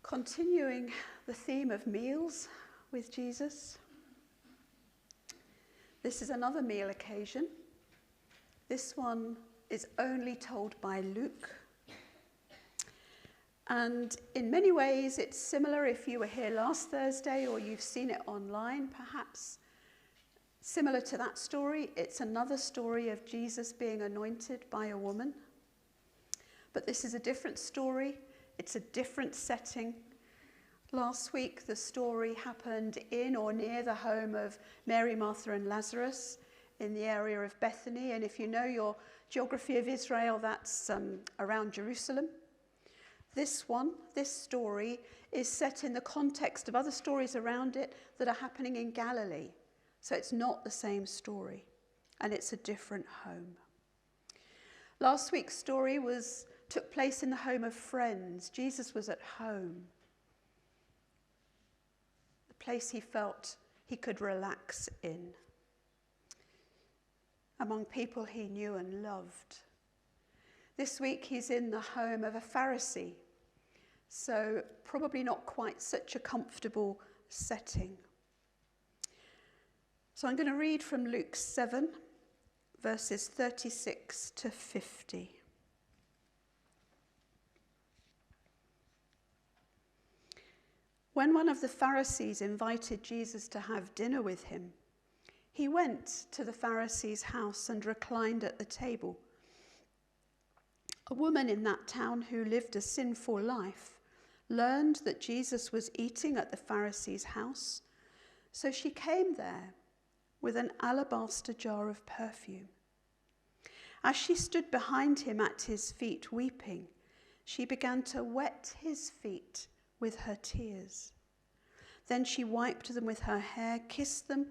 Continuing the theme of meals with Jesus. This is another meal occasion. This one is only told by Luke. And in many ways it's similar if you were here last Thursday or you've seen it online perhaps. Similar to that story, it's another story of Jesus being anointed by a woman. But this is a different story. It's a different setting. Last week, the story happened in or near the home of Mary, Martha, and Lazarus in the area of Bethany. And if you know your geography of Israel, that's around Jerusalem. This story, is set in the context of other stories around it that are happening in Galilee. So it's not the same story, and it's a different home. Last week's story took place in the home of friends. Jesus was at home, the place he felt he could relax in, among people he knew and loved. This week he's in the home of a Pharisee, so probably not quite such a comfortable setting. So I'm going to read from Luke 7, verses 36 to 50. When one of the Pharisees invited Jesus to have dinner with him, he went to the Pharisee's house and reclined at the table. A woman in that town who lived a sinful life learned that Jesus was eating at the Pharisee's house, so she came there with an alabaster jar of perfume. As she stood behind him at his feet weeping, she began to wet his feet with her tears. Then she wiped them with her hair, kissed them,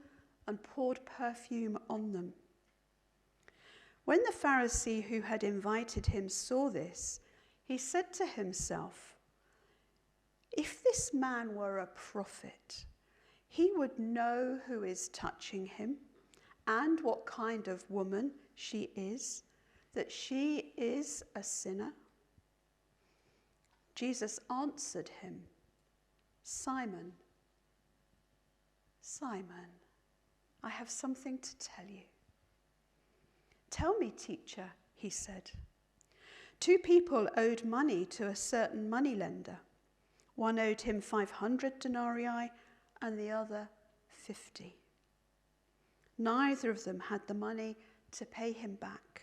and poured perfume on them. When the Pharisee who had invited him saw this, he said to himself, "If this man were a prophet, he would know who is touching him and what kind of woman she is, that she is a sinner." Jesus answered him, "Simon, Simon, I have something to tell you." "Tell me, teacher," he said. "Two people owed money to a certain moneylender. One owed him 500 denarii and the other 50. Neither of them had the money to pay him back.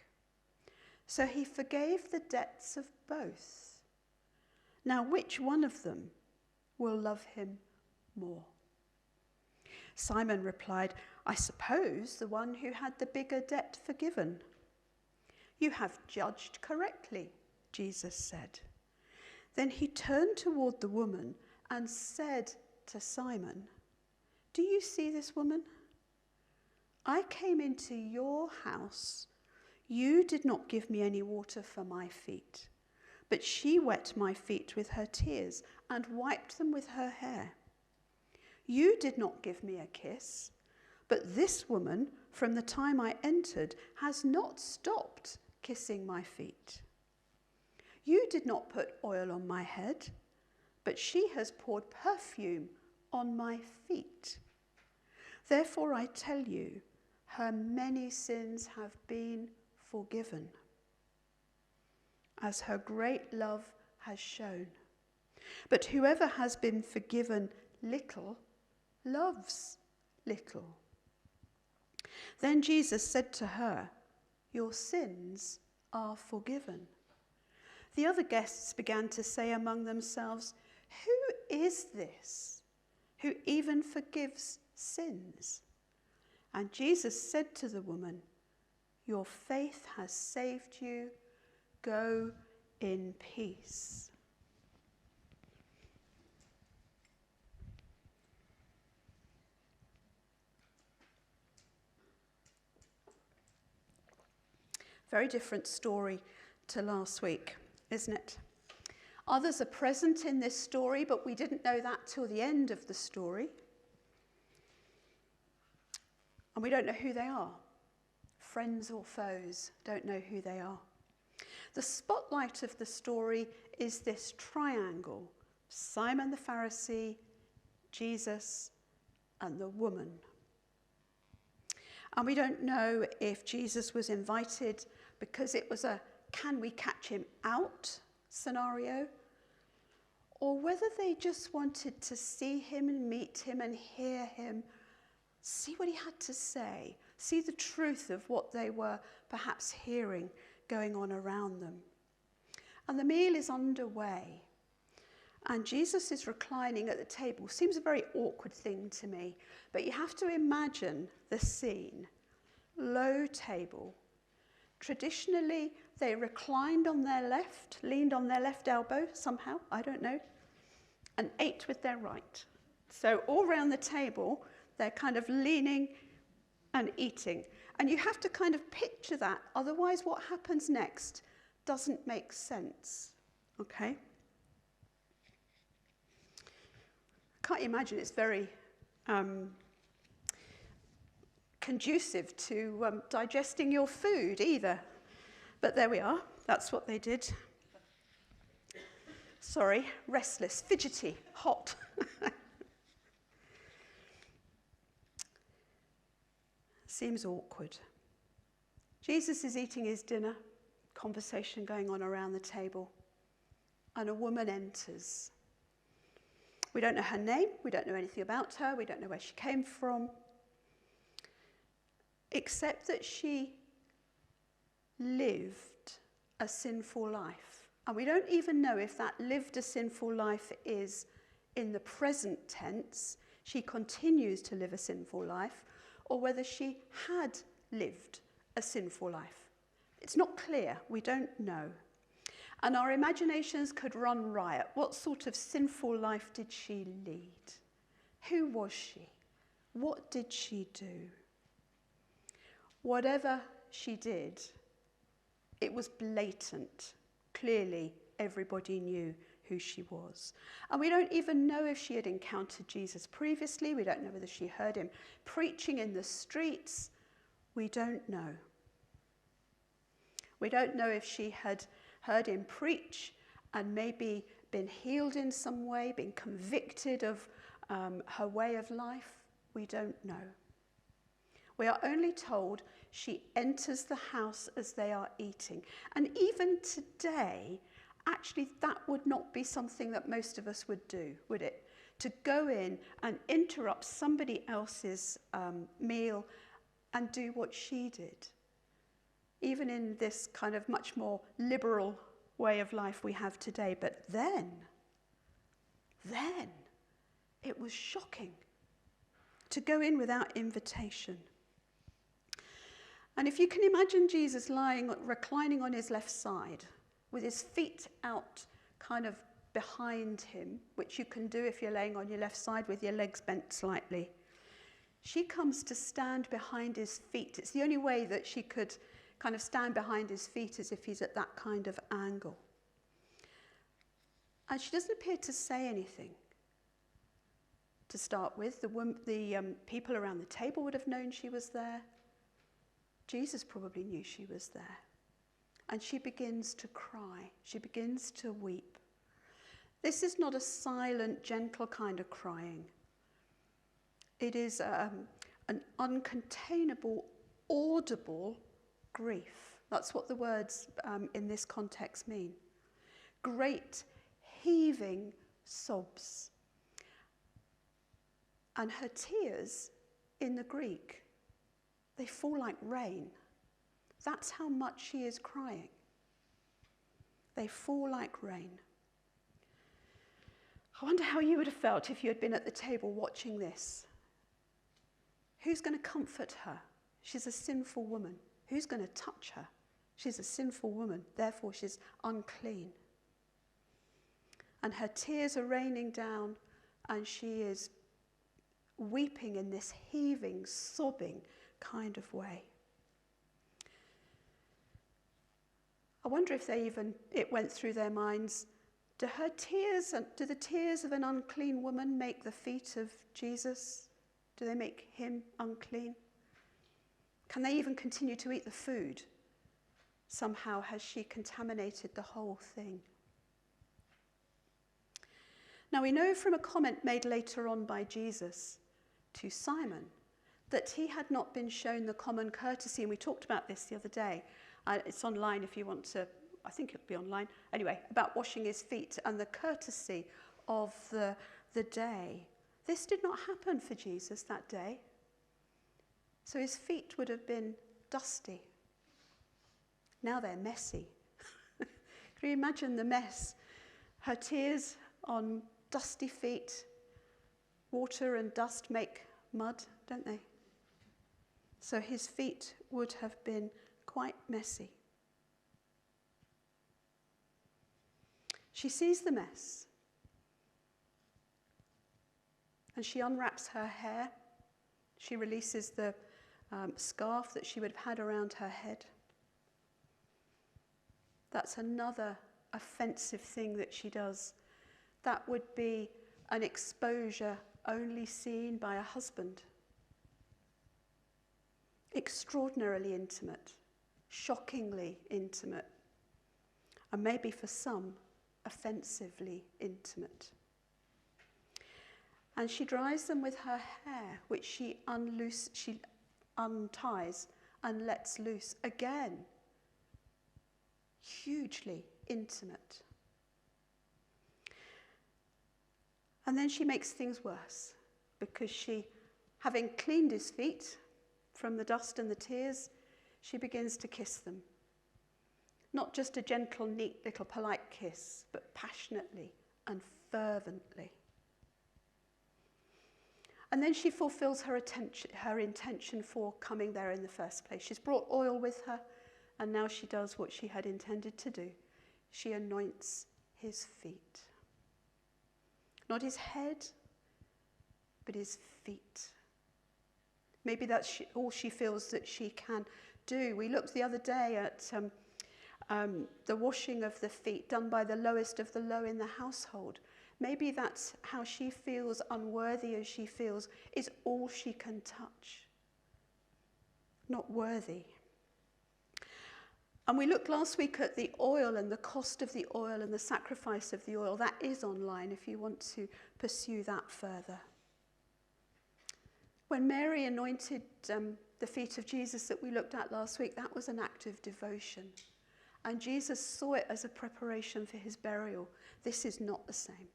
So he forgave the debts of both. Now which one of them will love him more?" Simon replied, "I suppose the one who had the bigger debt forgiven." "You have judged correctly," Jesus said. Then he turned toward the woman and said to Simon, "Do you see this woman? I came into your house. You did not give me any water for my feet, but she wet my feet with her tears and wiped them with her hair. You did not give me a kiss, but this woman, from the time I entered, has not stopped kissing my feet. You did not put oil on my head, but she has poured perfume on my feet. Therefore I tell you, her many sins have been forgiven, as her great love has shown. But whoever has been forgiven little loves little." Then Jesus said to her, "Your sins are forgiven." The other guests began to say among themselves, "Who is this who even forgives sins?" And Jesus said to the woman, "Your faith has saved you. Go in peace." Very different story to last week, isn't it? Others are present in this story, but we didn't know that till the end of the story. And we don't know who they are. Friends or foes, don't know who they are. The spotlight of the story is this triangle Simon the Pharisee, Jesus, and the woman. And we don't know if Jesus was invited because it was a can we catch him out scenario, or whether they just wanted to see him and meet him and hear him, see what he had to say, see the truth of what they were perhaps hearing going on around them. And the meal is underway, and Jesus is reclining at the table. Seems a very awkward thing to me, but you have to imagine the scene. Low table. Traditionally, they reclined on their left, leaned on their left elbow somehow, I don't know, and ate with their right. So all around the table, they're kind of leaning and eating. And you have to kind of picture that, otherwise what happens next doesn't make sense, okay? I can't imagine it's very conducive to digesting your food either. But there we are, that's what they did. Sorry, restless, fidgety, hot. Seems awkward. Jesus is eating his dinner, conversation going on around the table, and a woman enters. We don't know her name, we don't know anything about her, we don't know where she came from, except that she lived a sinful life. And we don't even know if that lived a sinful life is in the present tense, she continues to live a sinful life, or whether she had lived a sinful life. It's not clear, we don't know. And our imaginations could run riot. What sort of sinful life did she lead? Who was she? What did she do? Whatever she did, it was blatant. Clearly, everybody knew who she was. And we don't even know if she had encountered Jesus previously. We don't know whether she heard him preaching in the streets. We don't know. We don't know if she had heard him preach and maybe been healed in some way, been convicted of her way of life. We don't know. We are only told she enters the house as they are eating. And even today, actually that would not be something that most of us would do, would it? To go in and interrupt somebody else's meal and do what she did. Even in this kind of much more liberal way of life we have today. But then, it was shocking to go in without invitation. And if you can imagine Jesus reclining on his left side, with his feet out kind of behind him, which you can do if you're laying on your left side with your legs bent slightly. She comes to stand behind his feet. It's the only way that she could kind of stand behind his feet, as if he's at that kind of angle. And she doesn't appear to say anything. To start with, the people around the table would have known she was there. Jesus probably knew she was there. And she begins to cry. She begins to weep. This is not a silent, gentle kind of crying. It is an uncontainable, audible grief. That's what the words in this context mean. Great, heaving sobs. And her tears, in the Greek, they fall like rain. That's how much she is crying. They fall like rain. I wonder how you would have felt if you had been at the table watching this. Who's going to comfort her? She's a sinful woman. Who's going to touch her? She's a sinful woman, therefore she's unclean. And her tears are raining down, and she is weeping in this heaving, sobbing kind of way. I wonder if it went through their minds, do the tears of an unclean woman make the feet of Jesus? Do they make him unclean? Can they even continue to eat the food? Somehow has she contaminated the whole thing? Now we know from a comment made later on by Jesus to Simon that he had not been shown the common courtesy, and we talked about this the other day. It's online if you want to, I think it'll be online. Anyway, about washing his feet and the courtesy of the day. This did not happen for Jesus that day. So his feet would have been dusty. Now they're messy. Can you imagine the mess? Her tears on dusty feet. Water and dust make mud, don't they? So his feet would have been quite messy. She sees the mess. And she unwraps her hair. She releases the scarf that she would have had around her head. That's another offensive thing that she does. That would be an exposure only seen by a husband. Extraordinarily intimate, shockingly intimate, and maybe for some, offensively intimate. And she dries them with her hair, which she unties and lets loose. Again, hugely intimate. And then she makes things worse, because she, having cleaned his feet from the dust and the tears, she begins to kiss them. Not just a gentle, neat, little polite kiss, but passionately and fervently. And then she fulfills her intention for coming there in the first place. She's brought oil with her, and now she does what she had intended to do. She anoints his feet. Not his head, but his feet. Maybe that's all she feels that she can do. We looked the other day at the washing of the feet done by the lowest of the low in the household. Maybe that's how she feels, unworthy as she feels, is all she can touch. Not worthy. And we looked last week at the oil and the cost of the oil and the sacrifice of the oil. That is online if you want to pursue that further. When Mary anointed the feet of Jesus that we looked at last week, that was an act of devotion. And Jesus saw it as a preparation for his burial. This is not the same.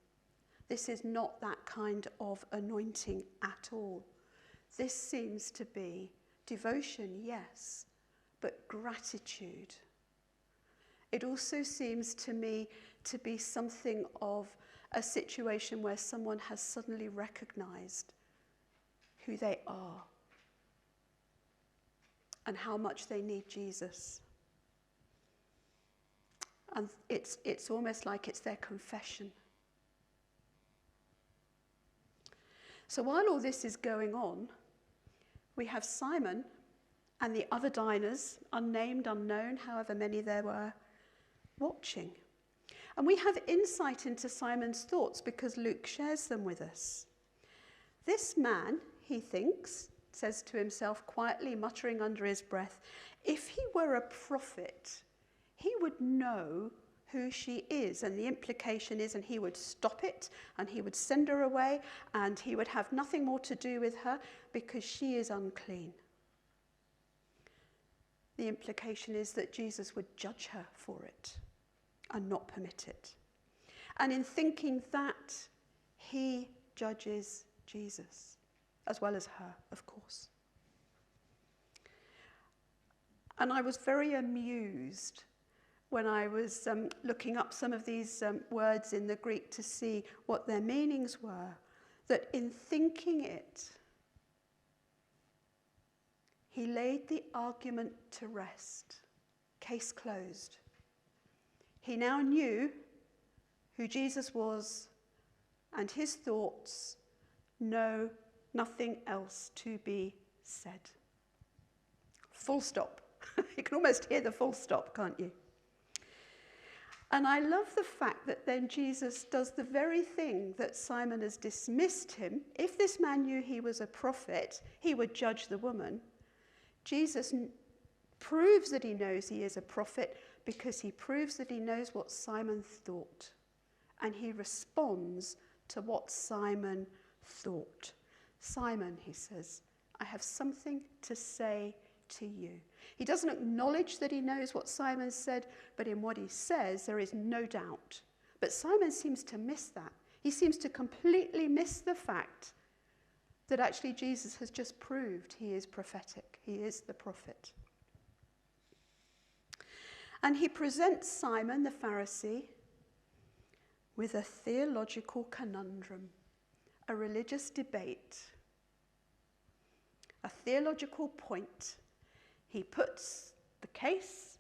This is not that kind of anointing at all. This seems to be devotion, yes, but gratitude. It also seems to me to be something of a situation where someone has suddenly recognized who they are and how much they need Jesus. And it's almost like it's their confession. So while all this is going on, we have Simon and the other diners, unnamed, unknown, however many there were, watching. And we have insight into Simon's thoughts because Luke shares them with us. This man, he thinks, says to himself quietly, muttering under his breath, if he were a prophet, he would know who she is. And the implication is, and he would stop it, and he would send her away, and he would have nothing more to do with her because she is unclean. The implication is that Jesus would judge her for it and not permit it. And in thinking that, he judges Jesus, as well as her, of course. And I was very amused when I was looking up some of these words in the Greek to see what their meanings were, that in thinking it, he laid the argument to rest. Case closed. He now knew who Jesus was, and his thoughts, no, nothing else to be said. Full stop. You can almost hear the full stop, can't you? And I love the fact that then Jesus does the very thing that Simon has dismissed him. If this man knew he was a prophet, he would judge the woman. Jesus proves that he knows he is a prophet because he proves that he knows what Simon thought. And he responds to what Simon thought. Simon, he says, I have something to say to you. He doesn't acknowledge that he knows what Simon said, but in what he says, there is no doubt. But Simon seems to miss that. He seems to completely miss the fact that actually Jesus has just proved he is prophetic. He is the prophet. And he presents Simon, the Pharisee, with a theological conundrum, a religious debate, a theological point. He puts the case,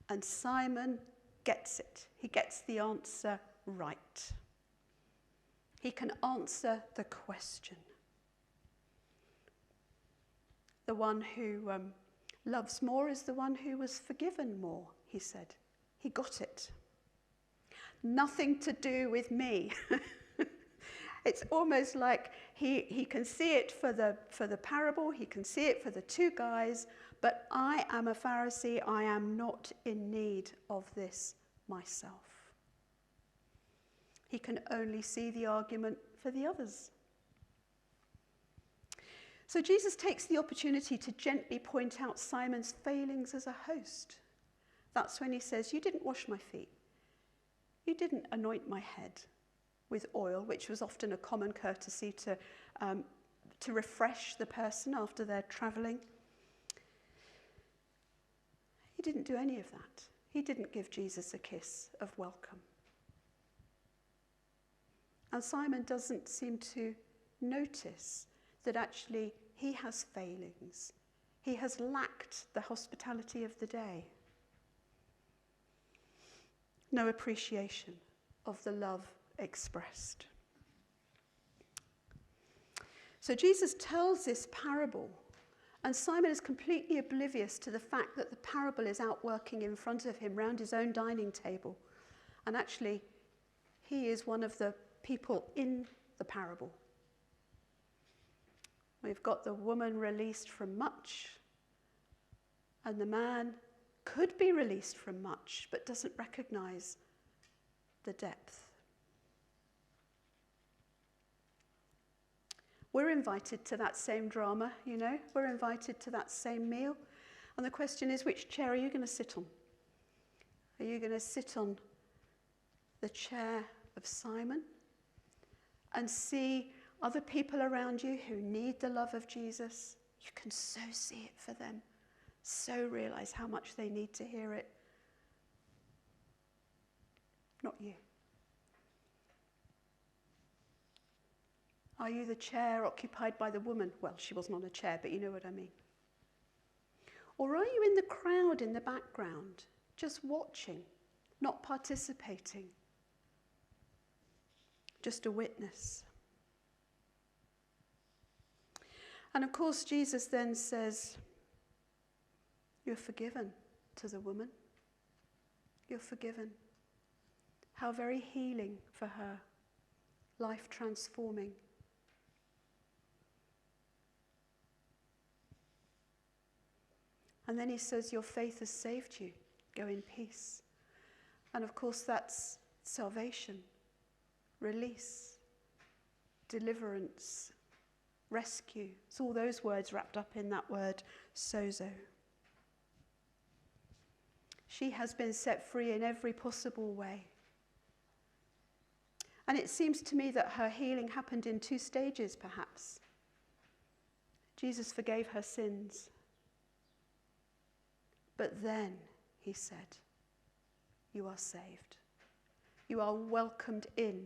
and Simon gets it. He gets the answer right. He can answer the question. The one who loves more is the one who was forgiven more, he said. He got it. Nothing to do with me. It's almost like he can see it for the parable, he can see it for the two guys, but I am a Pharisee, I am not in need of this myself. He can only see the argument for the others. So Jesus takes the opportunity to gently point out Simon's failings as a host. That's when he says, you didn't wash my feet. You didn't anoint my head with oil, which was often a common courtesy to refresh the person after they're travelling. He didn't do any of that. He didn't give Jesus a kiss of welcome. And Simon doesn't seem to notice that actually he has failings. He has lacked the hospitality of the day. No appreciation of the love expressed. So Jesus tells this parable, and Simon is completely oblivious to the fact that the parable is outworking in front of him round his own dining table. And actually, he is one of the people in the parable. We've got the woman released from much, and the man could be released from much, but doesn't recognize the depth. We're invited to that same drama, you know. We're invited to that same meal. And the question is, which chair are you going to sit on? Are you going to sit on the chair of Simon and see other people around you who need the love of Jesus? You can so see it for them, so realize how much they need to hear it. Not you. Are you the chair occupied by the woman? Well, she wasn't on a chair, but you know what I mean. Or are you in the crowd in the background, just watching, not participating, just a witness? And of course, Jesus then says, you're forgiven to the woman. You're forgiven. How very healing for her, life transforming. And then he says, your faith has saved you. Go in peace. And of course, that's salvation, release, deliverance, rescue. It's all those words wrapped up in that word, sozo. She has been set free in every possible way. And it seems to me that her healing happened in two stages, perhaps. Jesus forgave her sins. But then, he said, you are saved. You are welcomed in.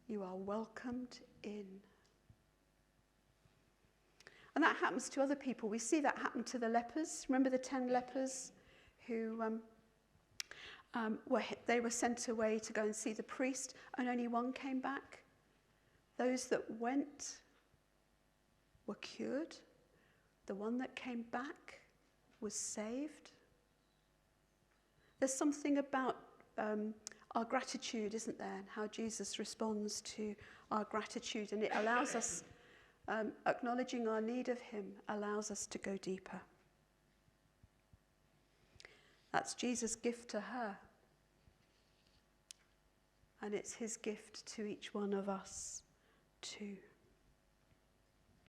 You are welcomed in. And that happens to other people. We see that happen to the lepers. Remember the 10 lepers who they were sent away to go and see the priest, and only one came back? Those that went were cured. The one that came back was saved. There's something about our gratitude, isn't there, and how Jesus responds to our gratitude, and it allows us, acknowledging our need of him, allows us to go deeper. That's Jesus' gift to her. and it's his gift to each one of us too.